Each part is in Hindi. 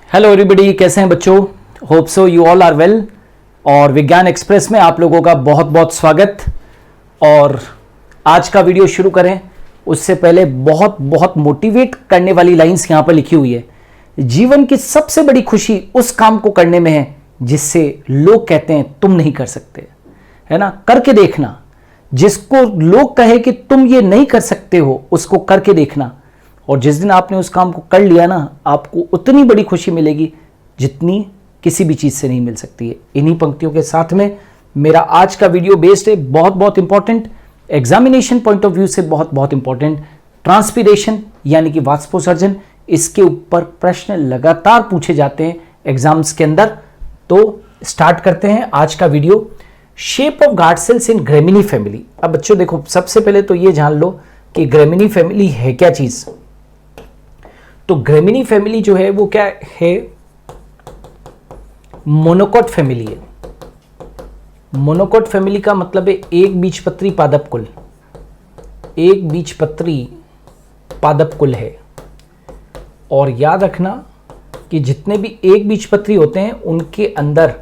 हेलो एवरीबॉडी, कैसे हैं बच्चों? Hope so you all are well. और विज्ञान एक्सप्रेस में आप लोगों का बहुत बहुत स्वागत। और आज का वीडियो शुरू करें उससे पहले बहुत बहुत मोटिवेट करने वाली लाइंस यहां पर लिखी हुई है। जीवन की सबसे बड़ी खुशी उस काम को करने में है जिससे लोग कहते हैं तुम नहीं कर सकते, है ना। करके देखना। जिसको लोग कहे कि तुम ये नहीं कर सकते हो उसको करके देखना, और जिस दिन आपने उस काम को कर लिया ना, आपको उतनी बड़ी खुशी मिलेगी जितनी किसी भी चीज़ से नहीं मिल सकती है। इन्हीं पंक्तियों के साथ में मेरा आज का वीडियो बेस्ड है, बहुत बहुत important, examination point of view से बहुत बहुत इंपॉर्टेंट, ट्रांसपीरेशन यानी कि वाष्पोसर्जन। इसके ऊपर प्रश्न लगातार पूछे जाते हैं एग्जाम्स के अंदर। तो स्टार्ट करते हैं आज का video. Shape of guard cells in Gramineae family. अब बच्चों देखो, सबसे पहले तो ये जान लो कि ग्रेमिनी फैमिली है क्या चीज़। तो ग्रेमिनी फैमिली जो है वो क्या है? मोनोकॉट फैमिली है। मोनोकॉट फैमिली का मतलब है एक बीजपत्री पादप कुल। एक बीजपत्री पादप कुल है। और याद रखना कि जितने भी एक बीजपत्री होते हैं उनके अंदर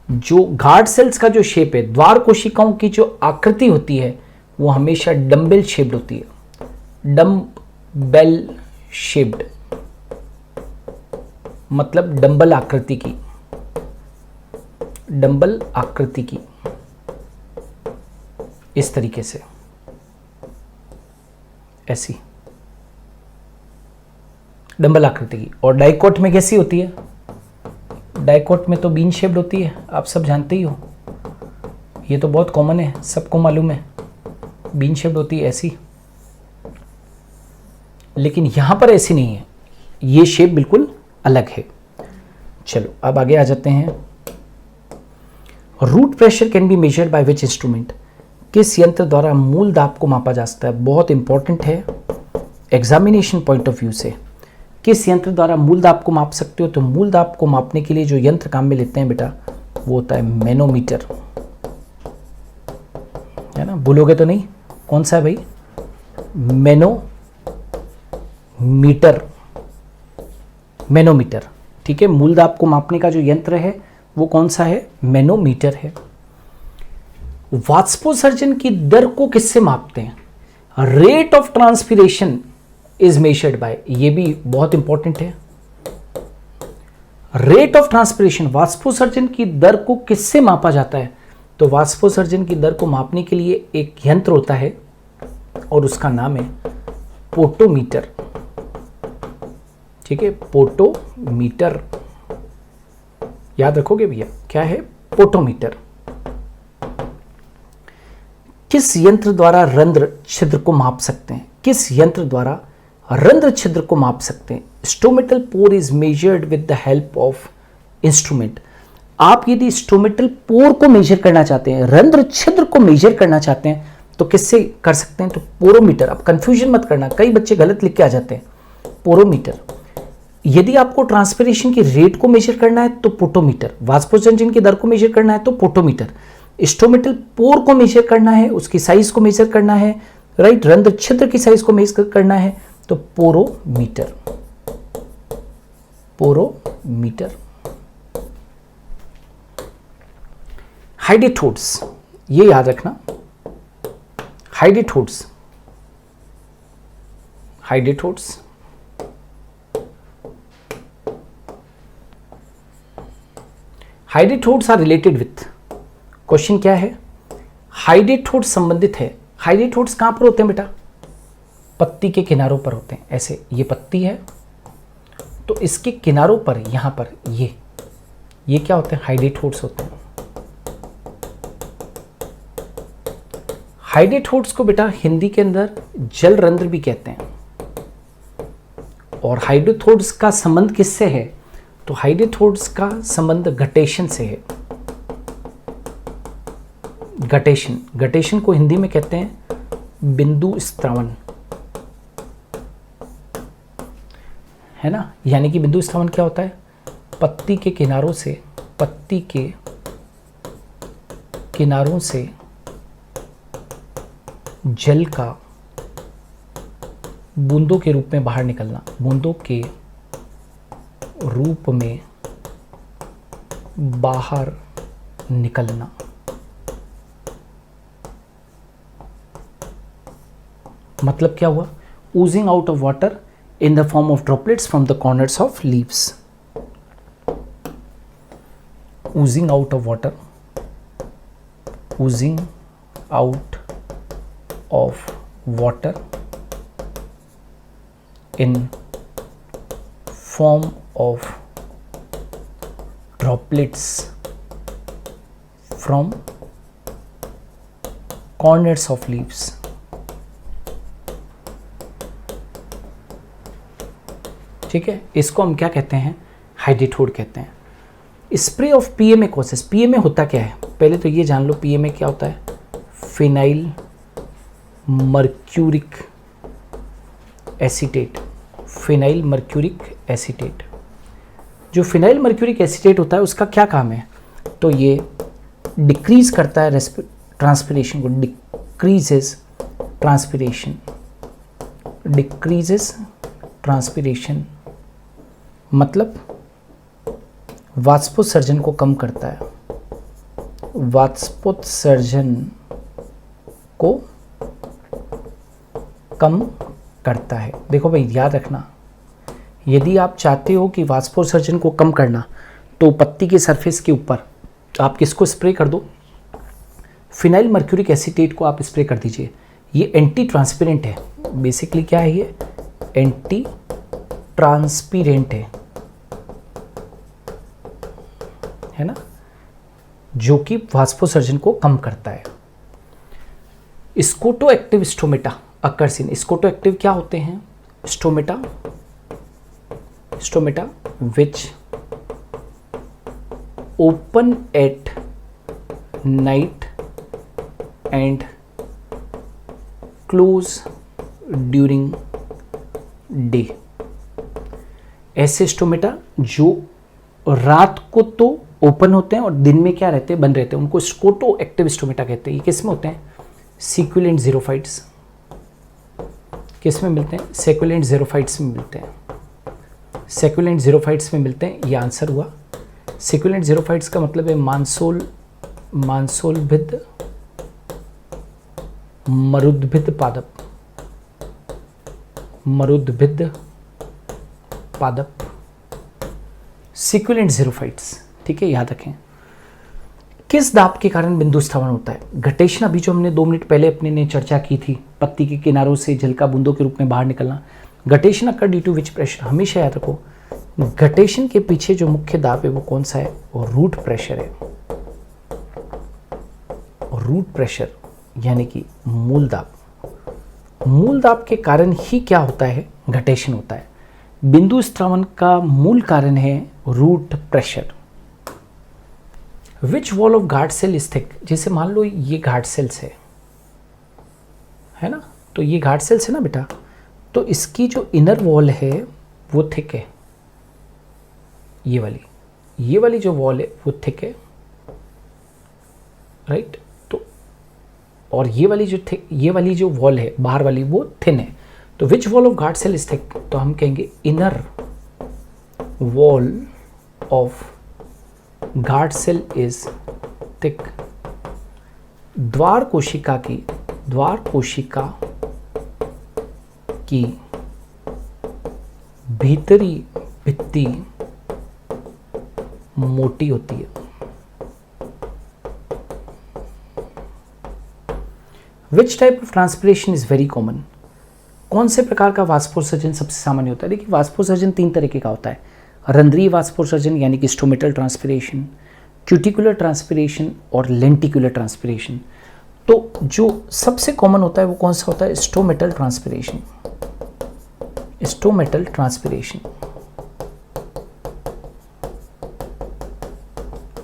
जो गार्ड सेल्स का जो शेप है, द्वार कोशिकाओं की जो आकृति होती है वो हमेशा डम्बेल शेप्ड होती है। डम्बेल शेप्ड मतलब डंबल आकृति की। डंबल आकृति की इस तरीके से, ऐसी डंबल आकृति की। और डाइकोट में कैसी होती है? डाइकोट में तो बीन शेप्ड होती है, आप सब जानते ही हो। ये तो बहुत कॉमन है, सबको मालूम है, बीन शेप्ड होती है ऐसी। लेकिन यहां पर ऐसी नहीं है, ये शेप बिल्कुल अलग है। चलो अब आगे आ जाते हैं। Root pressure can be measured by which instrument? किस यंत्र द्वारा मूल दाब को मापा जा सकता है? बहुत इंपॉर्टेंट है एग्जामिनेशन पॉइंट ऑफ व्यू से। किस यंत्र द्वारा मूल दाब को माप सकते हो? तो मूल दाब को मापने के लिए जो यंत्र काम में लेते हैं बेटा, वो होता है मैनोमीटर, है ना। भूलोगे तो नहीं? कौन सा है भाई? मैनोमीटर। मैनोमीटर, ठीक है। मूल दाब को मापने का जो यंत्र है वो कौन सा है? मैनोमीटर है। वाष्पोसर्जन की दर को किससे मापते हैं? Rate of transpiration is measured by, ये भी बहुत इंपॉर्टेंट है। रेट ऑफ ट्रांसपीरेशन, वाष्पोसर्जन की दर को किससे मापा जाता है? तो वाष्पोसर्जन की दर को मापने के लिए एक यंत्र होता है और उसका नाम है पोटोमीटर, ठीक है। पोटोमीटर याद रखोगे भैया, क्या है? पोटोमीटर। किस यंत्र द्वारा रंध्र छिद्र को माप सकते हैं? किस यंत्र द्वारा रंध्र छिद्र को माप सकते हैं? Stomatal pore is measured with the help of instrument. आप यदि स्टोमेटल पोर को मेजर करना चाहते हैं, रंध्र छिद्र को मेजर करना चाहते हैं, तो किससे कर सकते हैं? तो पोरोमीटर। अब कंफ्यूजन मत करना, कई बच्चे गलत लिख के आ जाते हैं। पोरोमीटर। यदि आपको ट्रांसपीरेशन की रेट को मेजर करना है तो पोटोमीटर। वाष्पोसर्जन की दर को मेजर करना है तो पोटोमीटर। स्टोमेटल पोर को मेजर करना है, उसकी साइज को मेजर करना है, राइट, रंध्र छिद्र की साइज को मेजर करना है तो पोरोमीटर। पोरोमीटर। हाइडेटोड्स, ये याद रखना। हाइडेटोड्स, हाइडेटोड्स हाइडेटोड्स आर रिलेटेड विथ। क्वेश्चन क्या है? हाइडेटोड्स संबंधित है। हाइडेटोड्स कहां पर होते हैं बेटा? पत्ती के किनारों पर होते हैं। ऐसे ये पत्ती है तो इसके किनारों पर, यहां पर ये क्या होते हैं? हाइडेटोड्स होते हैं। हाइडेटोड्स को बेटा हिंदी के अंदर जल रंध्र भी कहते हैं। और हाइडेटोड्स का संबंध किससे है? तो हाइडेटोड्स का संबंध गटेशन से है। गटेशन, गटेशन को हिंदी में कहते हैं बिंदु स्त्रवण, है ना। यानी कि बिंदु स्त्रवण क्या होता है? पत्ती के किनारों से, पत्ती के किनारों से जल का बूंदों के रूप में बाहर निकलना, बूंदों के रूप में बाहर निकलना। मतलब क्या हुआ? oozing out of water in the form of droplets from the corners of leaves. Oozing out of water, oozing out of water in form of droplets from corners of leaves. ठीक है, इसको हम क्या कहते हैं? हाइड्रेटोड कहते हैं। Spray of PMA causes. PMA होता क्या है? पहले तो ये जान लो पीएमए क्या होता है। Phenyl mercuric acetate. Phenyl mercuric acetate. जो फिनाइल मर्क्यूरिक एसीटेट होता है उसका क्या काम है? तो ये डिक्रीज करता है ट्रांसपिरेशन को। डिक्रीजेस ट्रांसपिरेशन, डिक्रीजेस ट्रांसपिरेशन मतलब वाष्पोत्सर्जन को कम करता है। वाष्पोत्सर्जन को कम करता है। देखो भाई याद रखना, यदि आप चाहते हो कि वाष्पोत्सर्जन को कम करना तो पत्ती के सरफेस के ऊपर आप किसको स्प्रे कर दो? फिनाइल मर्क्यूरिक एसीटेट को आप स्प्रे कर दीजिए। ये एंटी ट्रांसपेरेंट है। बेसिकली क्या है ये? एंटी ट्रांसपेरेंट है ना, जो कि वाष्पोत्सर्जन को कम करता है। Scoto active stomata occurs in. Scoto active क्या होते हैं? Stomata, stomata which open at night and close during day. ऐसे स्टोमेटा जो रात को तो ओपन होते हैं और दिन में क्या रहते हैं? बंद रहते हैं, उनको स्कोटो एक्टिव स्टोमेटा कहते हैं। ये किस में होते हैं? सिक्युलेंट ज़ीरोफाइट्स। किस में मिलते हैं? सेक्युलेंट ज़ीरोफाइट्स में मिलते हैं। सेक्युलेंट ज़ीरोफाइट्स में मिलते हैं, ये आंसर हुआ। सेक्युलेंट ज़ीरोफाइट्स का मतलब है मांसोलभिद मरुद्भिद पादप, मरुद्भिद पादप, सिक्युलेंट ज़ीरोफाइट्स। ठीक है, याद रखें। किस दाब के कारण बिंदु स्थावन होता है? घटेशन, अभी जो हमने 2 मिनट पहले अपने ने चर्चा की थी, पत्ती के किनारों से जल का बूंदों के रूप में बाहर निकलना। Guttation occur due to which pressure? हमेशा याद रखो घटेशन के पीछे जो मुख्य दाब है वो कौन सा है? वो रूट प्रेशर है। रूट प्रेशर यानी कि मूल दाब। मूल दाब के कारण ही क्या होता है? घटेशन होता है। बिंदु स्त्रावन का मूल कारण है root pressure. Which wall of guard cell is thick? जैसे मान लो ये गार्ड सेल्स है ना, तो ये गार्ड सेल्स है ना बेटा, तो इसकी जो इनर वॉल है वो थिक है। ये वाली जो वॉल है वो थिक है, राइट। तो और ये वाली जो वॉल है बाहर वाली वो थिन है। तो which wall of guard cell is thick? तो हम कहेंगे inner wall of guard cell is thick. द्वार कोशिका की भीतरी भित्ति मोटी होती है। Which type of transpiration is very common? कौन से प्रकार का वाष्पोत्सर्जन सबसे सामान्य होता है? देखिए वाष्पोत्सर्जन 3 तरीके का होता है। रंध्रीय वाष्पोत्सर्जन यानी कि स्टोमेटल ट्रांसपिरेशन, क्यूटिकुलर ट्रांसपिरेशन और लेंटिकुलर ट्रांसपिरेशन। तो जो सबसे कॉमन होता है वो कौन सा होता है? Stomatal transpiration. स्टोमेटल ट्रांसपिरेशन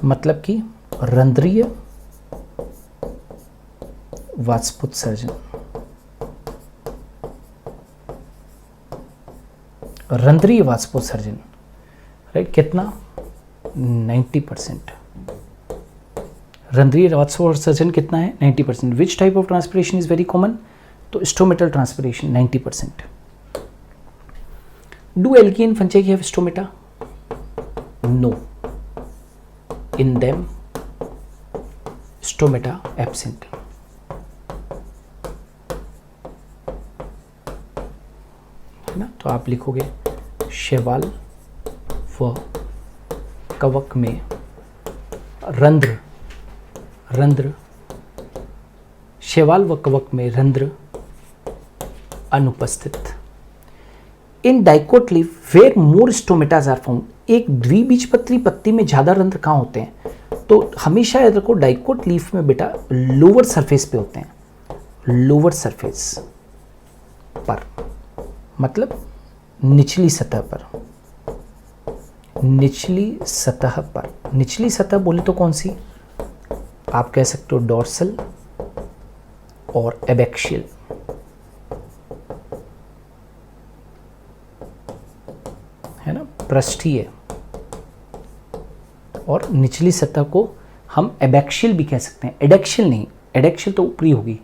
मतलब कि रंध्रीय वाष्पोत्सर्जन। रंध्रीय वाष्पोत्सर्जन, राइट, कितना? 90%। रंध्रीय वाष्पोत्सर्जन कितना है? 90%। Which type of transpiration is very common? तो stomatal transpiration 90%। Do algae fungi have stomata? No, in them stomata absent. है ना, तो आप लिखोगे शैवाल व कवक में रंध्र, शैवाल व कवक में रंध्र अनुपस्थित। In dicot leaf where more stomatas are found, एक द्विबीजपत्री पत्ती में ज़्यादा रंध्र कहाँ होते हैं? तो हमेशा याद रखो डाइकोट लीफ में बेटा लोअर सरफेस पे होते हैं, लोअर सरफेस पर, मतलब निचली सतह पर। निचली सतह बोले तो कौन सी? आप कह सकते हो डोर्सल और एबैक्सियल। है ना, पृष्ठीय और निचली सतह को हम एबैक्सियल भी कह सकते हैं, एडेक्सियल नहीं। एडेक्सियल तो ऊपरी होगी,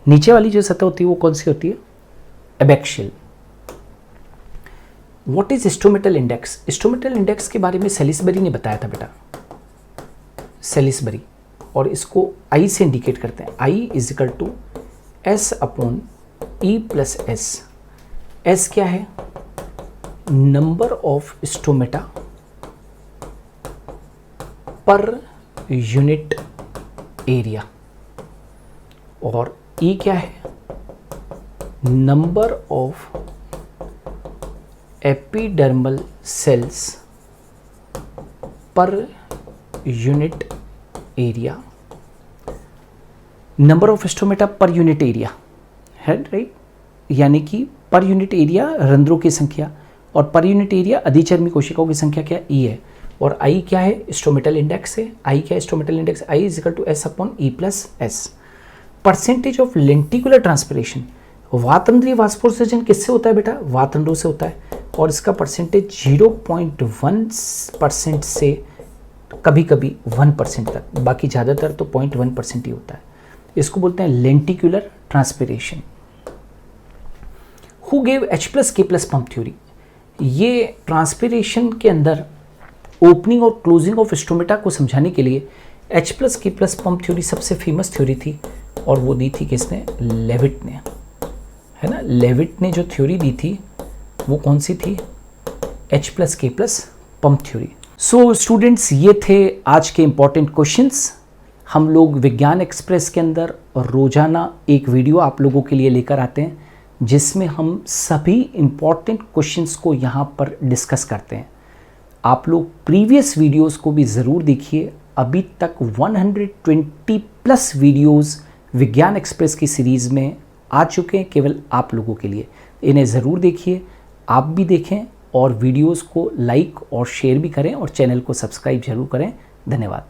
नीचे वाली जो सतह होती है वो कौन सी होती है? Abaxial. What is stomatal index? Stomatal index के बारे में सेलिसबरी ने बताया था बेटा, सेलिसबरी, और इसको आई से इंडिकेट करते हैं। I is equal to S upon E plus S. एस क्या है? Number of stomata per unit area, और ई क्या है? Number of epidermal cells per unit area. Number of stomata per unit area है, राइट, यानी कि पर यूनिट एरिया रंध्रों की संख्या, और पर यूनिट एरिया अधिचर्मी कोशिकाओं की संख्या क्या? ई है। और आई क्या है? स्टोमेटल इंडेक्स है। आई क्या है? Stomatal index. I is equal to S upon E plus S. Percentage of lenticular transpiration, वातंत्रीय वाष्पोत्सर्जन किससे होता है बेटा? वातंडों से होता है, और इसका परसेंटेज 0.1% से कभी कभी 1% तक, बाकी ज़्यादातर तो 0.1% ही होता है। इसको बोलते हैं lenticular transpiration. Who gave H+K+ pump theory? ये ट्रांसपिरेशन के अंदर ओपनिंग और क्लोजिंग ऑफ स्टोमेटा को समझाने के लिए H+K+ पंप थ्योरी सबसे फेमस थ्योरी थी, और वो दी थी किसने? लेविट ने। है ना, लेविट ने जो थ्योरी दी थी वो कौन सी थी? H+K+ pump theory. So students, ये थे आज के इंपॉर्टेंट क्वेश्चंस। हम लोग विज्ञान एक्सप्रेस के अंदर रोजाना एक वीडियो आप लोगों के लिए लेकर आते हैं, जिसमें हम सभी इंपॉर्टेंट क्वेश्चंस को यहाँ पर डिस्कस करते हैं। आप लोग प्रीवियस वीडियोस को भी ज़रूर देखिए। अभी तक 120+ वीडियोस विज्ञान एक्सप्रेस की सीरीज़ में आ चुके हैं केवल आप लोगों के लिए। इन्हें ज़रूर देखिए, आप भी देखें, और वीडियोस को लाइक और शेयर भी करें, और चैनल को सब्सक्राइब जरूर करें। धन्यवाद।